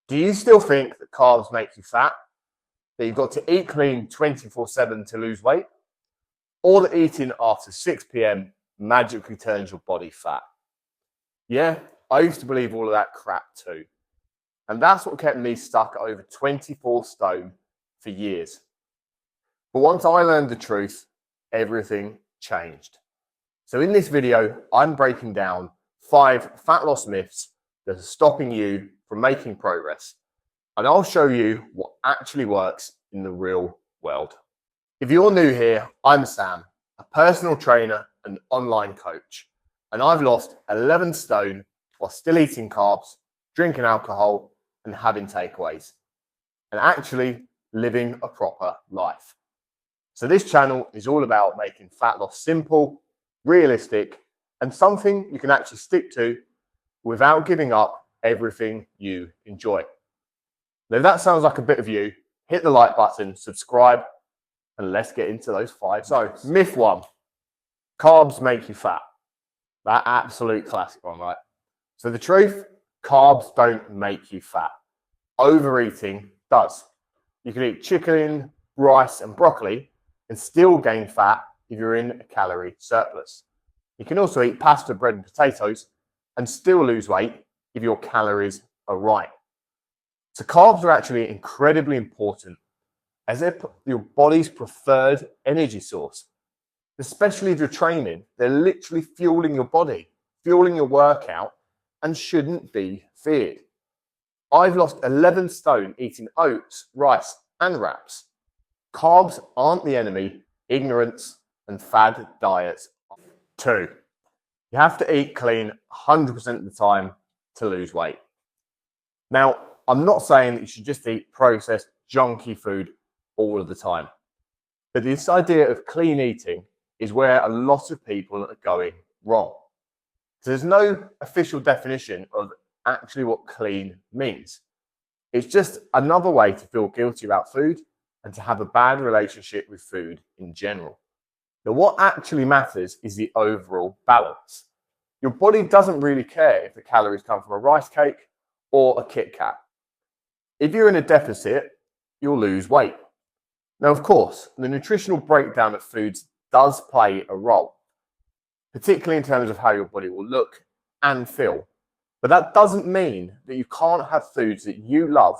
Do you still think that carbs make you fat? That you've got to eat clean 24/7 to lose weight? Or that eating after 6 p.m. magically turns your body fat? Yeah, I used to believe all of that crap too. And that's what kept me stuck at over 24 stone for years. But once I learned the truth, everything changed. So in this video, I'm breaking down 5 fat loss myths that are stopping you from making progress. And I'll show you what actually works in the real world. If you're new here, I'm Sam, a personal trainer and online coach. And I've lost 11 stone while still eating carbs, drinking alcohol, and having takeaways. And actually living a proper life. So this channel is all about making fat loss simple, realistic, and something you can actually stick to without giving up everything you enjoy. Now, if that sounds like a bit of you, hit the like button, subscribe, and let's get into those 5. So, myth 1, carbs make you fat. That absolute classic one, right? So the truth, carbs don't make you fat. Overeating does. You can eat chicken, rice, and broccoli and still gain fat if you're in a calorie surplus. You can also eat pasta, bread, and potatoes and still lose weight if your calories are right. So carbs are actually incredibly important as they're your body's preferred energy source. Especially if you're training, they're literally fueling your body, fueling your workout, and shouldn't be feared. I've lost 11 stone eating oats, rice, and wraps. Carbs aren't the enemy, ignorance and fad diets. 2, you have to eat clean 100% of the time to lose weight. Now, I'm not saying that you should just eat processed, junky food all of the time. But this idea of clean eating is where a lot of people are going wrong. So there's no official definition of actually what clean means. It's just another way to feel guilty about food and to have a bad relationship with food in general. Now, what actually matters is the overall balance. Your body doesn't really care if the calories come from a rice cake or a Kit Kat. If you're in a deficit, you'll lose weight. Now, of course, the nutritional breakdown of foods does play a role, particularly in terms of how your body will look and feel. But that doesn't mean that you can't have foods that you love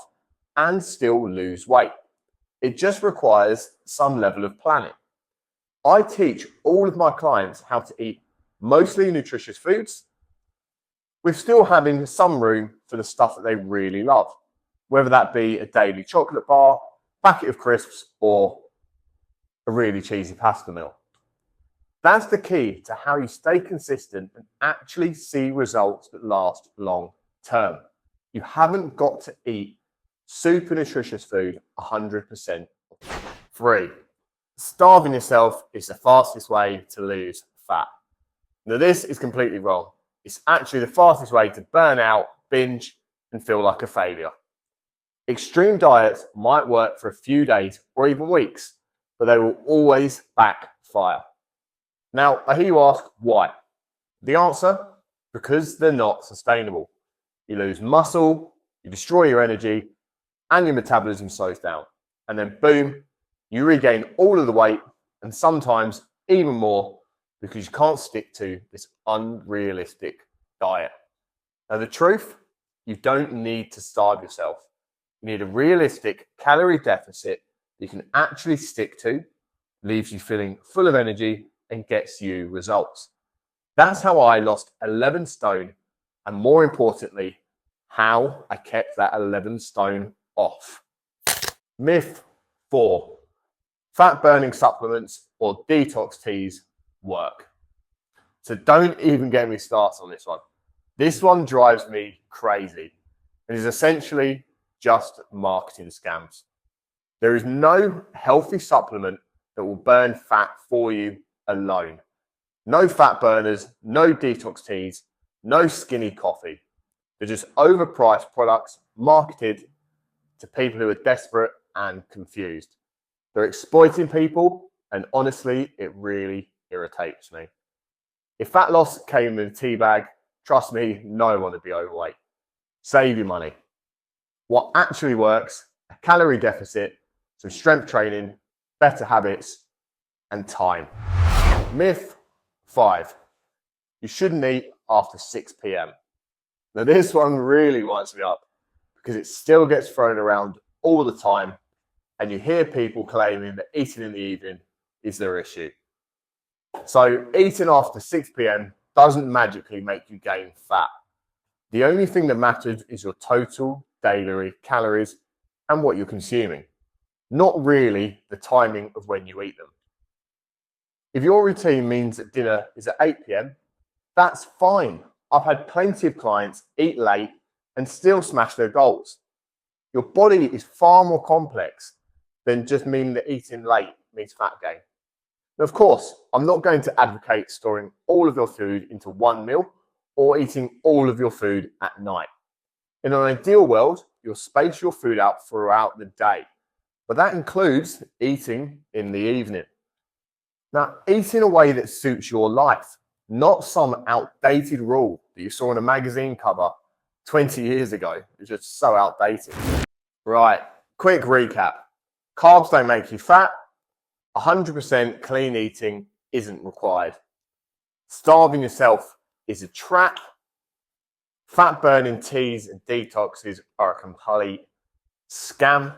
and still lose weight. It just requires some level of planning. I teach all of my clients how to eat mostly nutritious foods with still having some room for the stuff that they really love, whether that be a daily chocolate bar, packet of crisps, or a really cheesy pasta meal. That's the key to how you stay consistent and actually see results that last long term. You haven't got to eat super nutritious food 100%. 3, starving yourself is the fastest way to lose fat. Now, this is completely wrong. It's actually the fastest way to burn out, binge, and feel like a failure. Extreme diets might work for a few days or even weeks, but they will always backfire. Now, I hear you ask why. The answer, because they're not sustainable. You lose muscle, you destroy your energy, and your metabolism slows down. And then boom, you regain all of the weight and sometimes even more because you can't stick to this unrealistic diet. Now, the truth, you don't need to starve yourself. You need a realistic calorie deficit you can actually stick to, leaves you feeling full of energy, and gets you results. That's how I lost 11 stone, and more importantly, how I kept that 11 stone off. Myth 4, fat burning supplements or detox teas work. So don't even get me started on this one. This one drives me crazy. It is essentially just marketing scams. There is no healthy supplement that will burn fat for you alone. No fat burners, no detox teas, no skinny coffee. They're just overpriced products marketed to people who are desperate and confused. They're exploiting people, and honestly, it really irritates me. If fat loss came in a tea bag, trust me, no one would be overweight. Save your money. What actually works: a calorie deficit, some strength training, better habits, and time. Myth 5. You shouldn't eat after 6 p.m. Now this one really winds me up because it still gets thrown around all the time, and you hear people claiming that eating in the evening is their issue. So eating after 6 p.m. doesn't magically make you gain fat. The only thing that matters is your total daily calories and what you're consuming, not really the timing of when you eat them. If your routine means that dinner is at 8 p.m, that's fine. I've had plenty of clients eat late and still smash their goals. Your body is far more complex than just meaning that eating late means fat gain. Now, of course, I'm not going to advocate storing all of your food into one meal or eating all of your food at night. In an ideal world, you'll space your food out throughout the day, but that includes eating in the evening. Now, eat in a way that suits your life, not some outdated rule that you saw in a magazine cover 20 years ago. It's just so outdated. Right, quick recap. Carbs don't make you fat. 100% clean eating isn't required. Starving yourself is a trap. Fat burning teas and detoxes are a complete scam.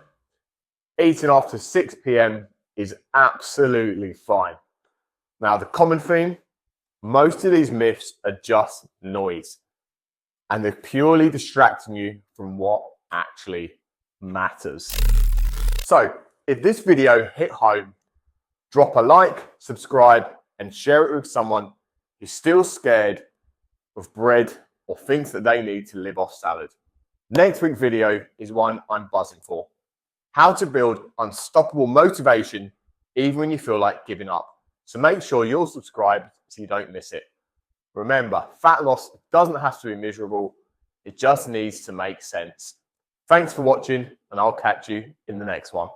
Eating after 6 p.m. is absolutely fine. Now, the common theme, most of these myths are just noise, and they're purely distracting you from what actually matters. So, if this video hit home, drop a like, subscribe, and share it with someone who's still scared of bread or thinks that they need to live off salad. Next week's video is one I'm buzzing for. How to build unstoppable motivation even when you feel like giving up. So make sure you're subscribed so you don't miss it. Remember, fat loss doesn't have to be miserable. It just needs to make sense. Thanks for watching, and I'll catch you in the next one.